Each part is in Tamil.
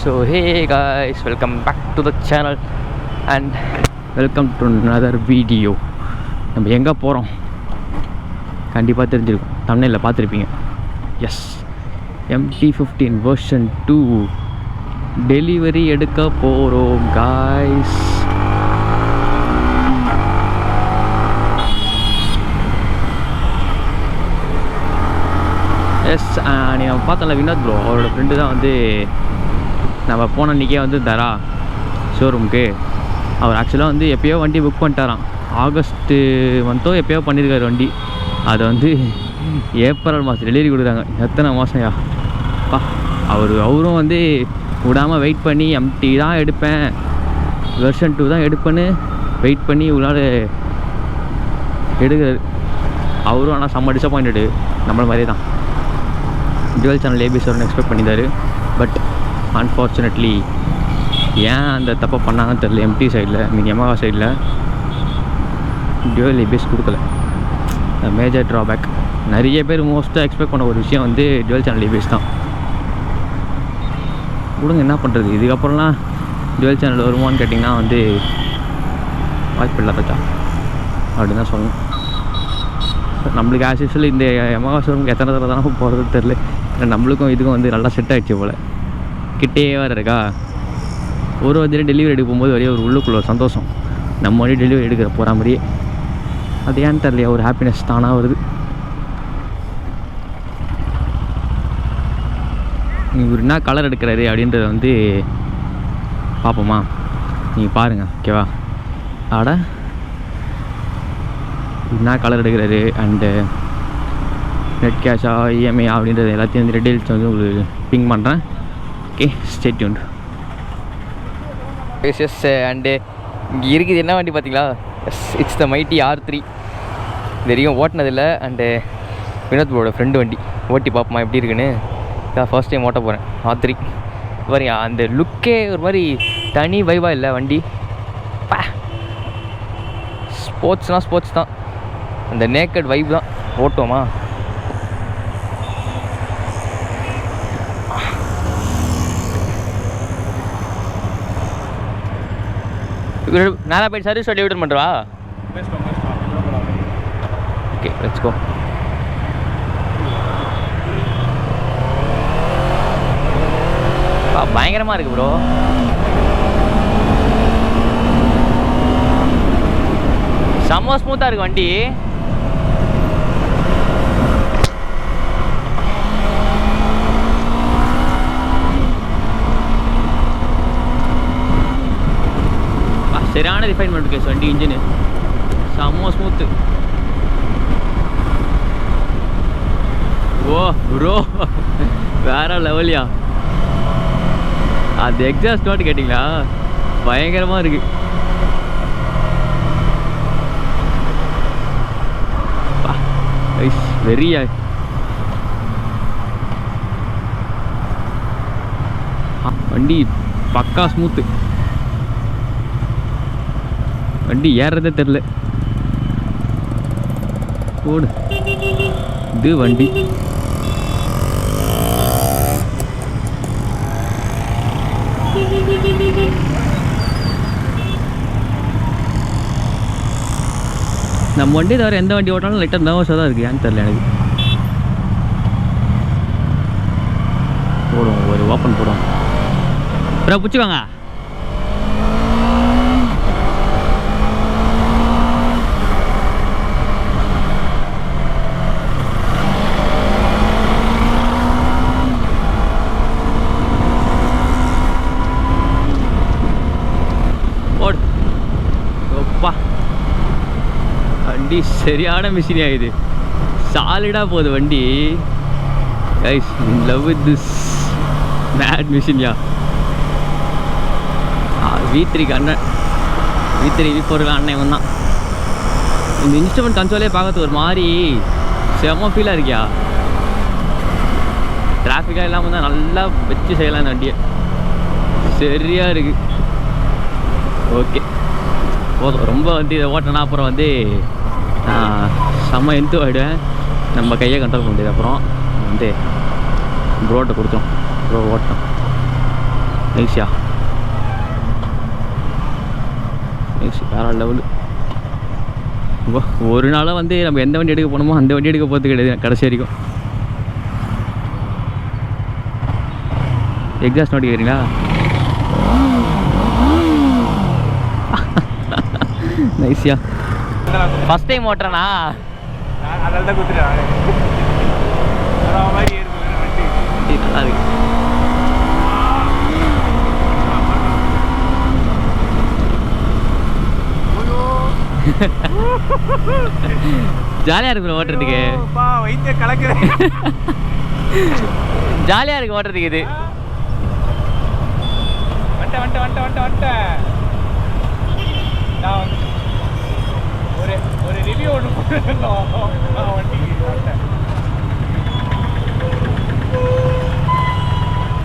So hey guys, welcome back to the channel and welcome to another video. நம்ம எங்கே போகிறோம் கண்டிப்பாக தெரிஞ்சிருக்கும், thumbnail பார்த்துருப்பீங்க. எஸ், MT-15 version 2 டெலிவரி எடுக்க போகிறோம் guys. எஸ், நீங்கள் பார்த்தோம்ல வினோத் ப்ரோ, அவரோட ஃப்ரெண்டு தான் வந்து நம்ம போன அன்றைக்கே வந்து தரா ஷோரூமுக்கு. அவர் ஆக்சுவலாக வந்து எப்போயோ வண்டி புக் பண்ணிட்டாராம், ஆகஸ்ட்டு மந்த்தோ எப்போயோ பண்ணியிருக்காரு வண்டி. அதை வந்து ஏப்ரல் மாதம் டெலிவரி கொடுக்குறாங்க. எத்தனை மாதம் யா பா. அவரும் வந்து விடாமல் வெயிட் பண்ணி MT தான் எடுப்பேன், வெர்ஷன் 2 தான் எடுப்பேன்னு வெயிட் பண்ணி இவ்வளோ எடுக்கிறாரு அவரும். ஆனால் செம்ம டிசப்பாயின்டு, நம்மள மாதிரியே தான். டுவல் சேனல் ஏபிஎஸ் வரும்னு எக்ஸ்பெக்ட் பண்ணியிருந்தாரு. பட் அன்ஃபார்ச்சுனேட்லி ஏன் அந்த தப்பை பண்ணாங்கன்னு தெரியல. MT சைடில், யமஹா சைடில் டுவல் ஏபிஎஸ் கொடுக்கல. Major drawback. நிறைய பேர் மோஸ்ட்டாக எக்ஸ்பெக்ட் பண்ண ஒரு விஷயம் வந்து டுவல் சேனல் ஏபிஎஸ் தான். கொடுங்க, என்ன பண்ணுறது. இதுக்கப்புறம்லாம் டுவல் சேனல் வருமானு கேட்டிங்கன்னா வந்து வாய்ப்பு இல்லாதச்சா அப்படின்னு தான் சொல்லணும். நம்மளுக்கு ஆஸ் யூஸ்வல் இந்த யமஹா ஷோரூமுக்கு எத்தனை தடவை தானே போகிறது தெரில. நம்மளுக்கும் இதுக்கும் வந்து நல்லா செட் ஆகிடுச்சு போல். கிட்டே வேறு இருக்கா. ஒரு வண்டியில் டெலிவரி எடுக்க போகும்போது வரையே ஒரு உள்ளுக்குள்ள ஒரு சந்தோஷம், நம்ம வண்டி டெலிவரி எடுக்கிற போகிற மாதிரியே. அது ஏன்னு தெரியலையா, ஒரு ஹாப்பினஸ் தானாக வருது. இவர் என்ன கலர் எடுக்கிறாரு அப்படின்றத வந்து பார்ப்போமா. நீங்கள் பாருங்கள், ஓகேவா. ஆட என்ன கலர் எடுக்கிறாரு அண்டு நெட் கேஷா இஎம்ஐ அப்படின்றது எல்லாத்தையும் வந்து டீட்டெயில்ஸ் வந்து உங்களுக்கு பிங் பண்ணுறேன். Okay, stay tuned. Yes and இங்கே இருக்குது என்ன வண்டி பார்த்தீங்களா. Yes, it's the mighty R3. இது வரைக்கும் ஓட்டினதில்லை. அண்டு வினோத் ப்ரோட ஃப்ரெண்டு வண்டி, ஓட்டி பார்ப்போமா எப்படி இருக்குன்னு. இதான் ஃபர்ஸ்ட் டைம் ஓட்ட போகிறேன் R3. பாருங்க, அந்த லுக்கே ஒரு மாதிரி தனி வைவாக இல்லை வண்டி. ஸ்போர்ட்ஸ்னால் ஸ்போர்ட்ஸ் தான், அந்த நேக்கட் வைப் தான். ஓட்டுவோமா. நேராக போய்ட்டு சர்வீஸ் வண்டி ரிட்டர்ன் பண்ணுறா. Okay, let's go. பயங்கரமாக இருக்குது ப்ரோ. செம்ம ஸ்மூத்தாக இருக்குது வண்டி. சரியான ரிஃபைன்மெண்ட் கேஸ் வண்டி. இன்ஜினு செம்ம ஸ்மூத்து. ஓ ப்ரோ, வேற லெவலியா. அது எக்ஸாஸ்ட் நோட்டு கேட்டிங்களா, பயங்கரமாக இருக்குது. வெரியா வண்டி பக்கா ஸ்மூத்து. வண்டி ஏறதே தெரில. ஓடு இது வண்டி. நம்ம வண்டி தவிர எந்த வண்டி ஓட்டாலும் லைட்டாக நர்வஸாக தான் இருக்குது, ஏன்னு தெரில எனக்கு. போடுவோம், ஒரு ஓப்பன் போடுவோம். அப்புறம் பிடிச்சிக்கோங்க. ஓடு ஓப்பா. வண்டி சரியான மிஷினி ஆகுது, சாலிடாக போகுது வண்டி. Guys, in love with this mad மிஷின்யா. V3க்கு அண்ணன், V3 V4க்கு அண்ணன் இவன் தான். இந்த இன்ஸ்ட்ருமெண்ட் கன்சோலே பார்க்கறதுக்கு ஒரு மாதிரி செம்ம ஃபீலாக இருக்கியா. டிராஃபிக்காக இல்லாமல் தான் நல்லா வச்சு செய்யலாம் இந்த வண்டியை. சரியாக இருக்குது. ஓகே போதும், ரொம்ப வந்து இதை ஓட்டினா அப்புறம் வந்து செம்ம எந்து ஆகிடுவேன். நம்ம கையை கண்ட்ரோல் பண்ண முடியாது. அப்புறம் வந்து ப்ரோட்டை கொடுத்தோம், ப்ரோ ஓட்டோம். நைஸியா நைஸ் வேறு லெவலு. ஒரு நாளாக வந்து நம்ம எந்த வண்டி எடுக்க போனோமோ அந்த வண்டி எடுக்க போகிறது கிடையாது கடைசி வரைக்கும். எக்ஸாஸ்ட் நோட்டி கேட்குறீங்களா? நைஸியா ஃபஸ்ட் டைம் ஓட்டுறேண்ணா அதனால தான் குத்துறேன். நல்லா இருக்கு. ஜாலியாக இருக்கு ஓட்டுறதுக்கு. வைத்திய கலக்குறேன். ஜாலியாக இருக்கு ஓட்டுறதுக்கு. இது ஒரு ரிவ்யூ ஒன்று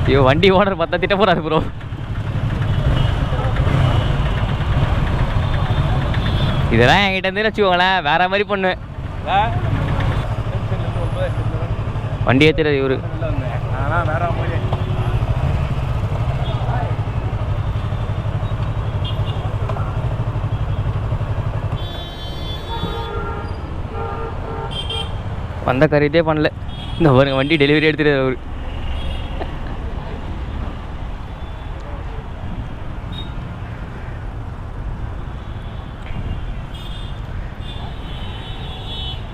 ஐயோ வண்டி ஓனர் பார்த்தா திட்ட போறாரு ப்ரோ. இதெல்லாம் என்கிட்ட இருந்து வச்சுக்கோங்களேன் வேற மாதிரி பண்ணுவேன். வண்டி ஏற்றுறது இவரு. வேற வந்த கரெக்டே பண்ணல. இந்த பாருங்க வண்டி டெலிவரி எடுத்துட்டு அவரு.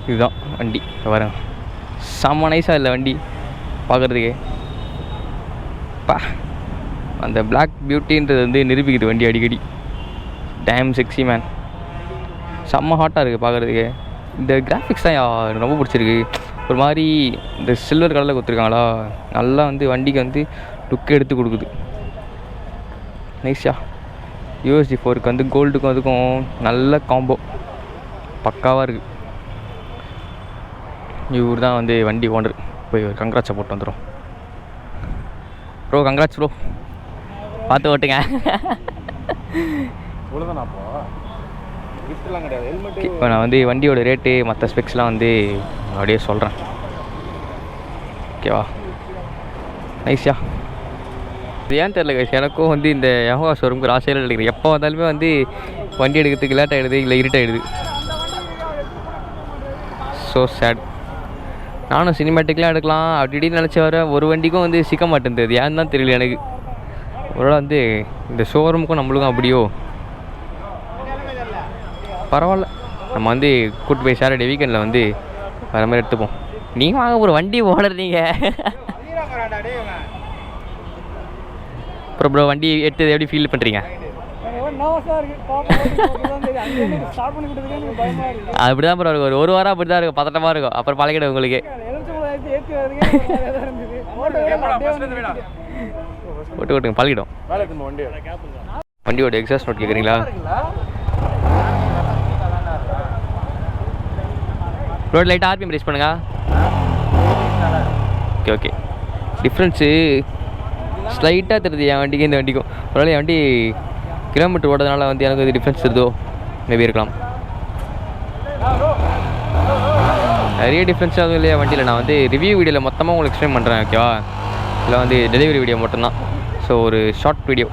இதுதான் வண்டி பாருங்க. செம்ம நைஸாக இல்லை வண்டி பார்க்குறதுக்கு. பா அந்த பிளாக் பியூட்டின்றது வந்து நிரூபிக்குது வண்டி அடிக்கடி. Damn sexy man. செம்ம ஹாட்டாக இருக்குது பார்க்குறதுக்கு. இந்த கிராஃபிக்ஸ் தான் எனக்கு ரொம்ப பிடிச்சிருக்கு. ஒரு மாதிரி இந்த சில்வர் கலரில் கொடுத்துருக்காங்களா நல்லா வந்து வண்டிக்கு வந்து லுக் எடுத்து கொடுக்குது. நைஸா யூஎஸ்டி 4க்கு வந்து கோல்டுக்கும் அதுக்கும் நல்ல காம்போ பக்காவாக இருக்குது. இவர் தான் வந்து வண்டி ஓனர். போய் ஒரு கங்க்ராட்ஸை போட்டு வந்துடும். ப்ரோ கங்க்ராட்ஸ் ப்ரோ, பார்த்து ஓட்டுங்க. இப்போ நான் வந்து வண்டியோட ரேட்டு மற்ற ஸ்பெக்ஸ்லாம் வந்து அப்படியே சொல்கிறேன். ஓகேவா? நைஸியா. இது ஏன் தெரில கைஸ், எனக்கும் வந்து இந்த யமஹா ஷோரூமுக்கு ஒரு ஆசையில் எடுக்கிறேன். எப்போ வந்தாலுமே வந்து வண்டி எடுக்கிறதுக்கு லேட் ஆகிடுது, இல்லை இருட்டாகிடுது. So sad. நானும் சினிமேட்டிக்லாம் எடுக்கலாம் அப்படி இப்படின்னு நினச்சி வர ஒரு வண்டிக்கும் வந்து சிக்க மாட்டேங்குது. ஏன்னு தான் தெரியல எனக்கு. ஒரு வேளை வந்து இந்த ஷோரூமுக்கும் நம்மளுக்கும் அப்படியோ பரவாயில்ல. நம்ம வந்து கூட்டு போய் சாட்டர்டே வீக்கெண்டில் வந்து வேறு மாதிரி எடுத்துப்போம். நீங்கள் வாங்க ஒரு வண்டி ஓடுறீங்க. அப்புறம் ப்ரோ வண்டி எடுத்தது எப்படி ஃபீல் பண்ணுறீங்க? அப்படி தான் ப்ரோ இருக்கும். ஒரு வாரம் அப்படி தான் இருக்கும், பதட்டமாக இருக்கும். அப்புறம் பழகிடும் உங்களுக்கு. ஓட்டு ஓட்டுங்க பழகிடும். வண்டியோட எக்ஸாஸ்ட் நோட் கேட்குறீங்களா? ரோட் லைட்டாக ஆர்பிஎம் ரேஸ் பண்ணுங்க. Okay okay. டிஃப்ரென்ஸு ஸ்லைட்டாக தெரியுது என் வண்டிக்கு இந்த வண்டிக்கும். ஒரு என் வண்டி கிலோமீட்டர் ஓடுறதுனால வந்து எனக்கு இது டிஃப்ரென்ஸ் தெரியுதோ மேபி இருக்கலாம். நிறைய டிஃப்ரென்ஸ் ஆகும் இல்லையா வண்டியில். நான் வந்து ரிவ்யூ வீடியோவில் மொத்தமாக உங்களுக்கு எக்ஸ்பிளைன் பண்ணுறேன். ஓகேவா? இல்லை வந்து டெலிவரி வீடியோ மட்டும்தான். ஸோ ஒரு ஷார்ட் வீடியோ.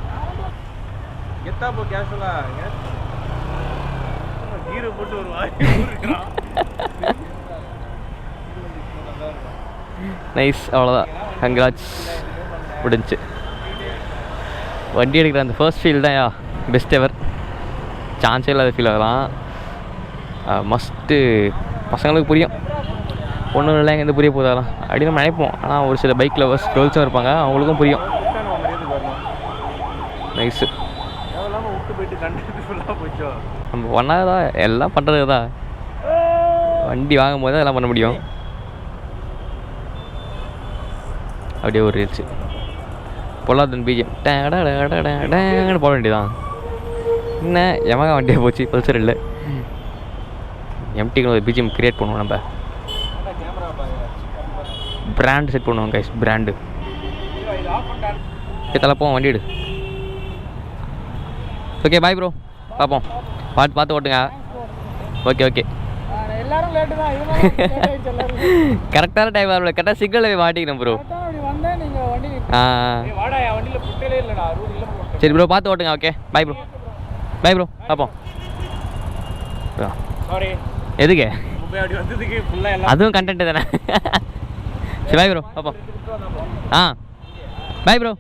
நைஸ், அவ்வளோதான். கங்க்ராட்ஸ், முடிஞ்சு. வண்டி எடுக்கிற அந்த ஃபர்ஸ்ட் ஃபீல் தான் பெஸ்ட் எவர். சான்ஸே இல்லாத ஃபீல் ஆகலாம். மஸ்ட்டு பசங்களுக்கு புரியும், பொண்ணுங்கள்லாம் எங்கேருந்து புரிய போதாலாம் அப்படின்னு நம்ம நினைப்போம். ஆனால் ஒரு சில பைக் லவர்ஸ் கேர்ள்ஸும் இருப்பாங்க, அவங்களுக்கும் புரியும். நைஸு. நம்ம பண்ணாததா எல்லாம் பண்ணுறது தான். வண்டி வாங்கும் போது அதெல்லாம் பண்ண முடியும். அப்படியே ஒரு ரீல்ஸு பொல்லாதன் பிஜிஎம் டேன்னு போட வேண்டியதான். என்ன எமகா வண்டியை போச்சு, பல்சர் இல்லை. எம்டிக்கு ஒரு பிஜிஎம் க்ரியேட் பண்ணுவோம். நம்ம பிராண்ட் செட் பண்ணுவோம் கைஸ், பிராண்டு. தலைப்போம் வண்டி எடு. ஓகே பாய் ப்ரோ, பார்ப்போம். பார்த்து ஓட்டுங்க. Okay okay. கரெக்டான டைம் வரல, கரெக்டாக சிக்னல் மாட்டிக்கணும் ப்ரோ. வாடா என் வண்டியில் புட்டலே இல்லைடா 60 கிலோமீட்டர். சரி ப்ரோ பார்த்து ஓட்டுங்க. Okay bye bro. Bye bro பார்ப்போம். சாரி எதுக்கு மும்பை அப்படி வந்ததுக்கு ஃபுல்லாக எல்லாம் அதுவும் கண்டென்ட் தானே. சரி பை ப்ரோ பார்ப்போம். Bye bro.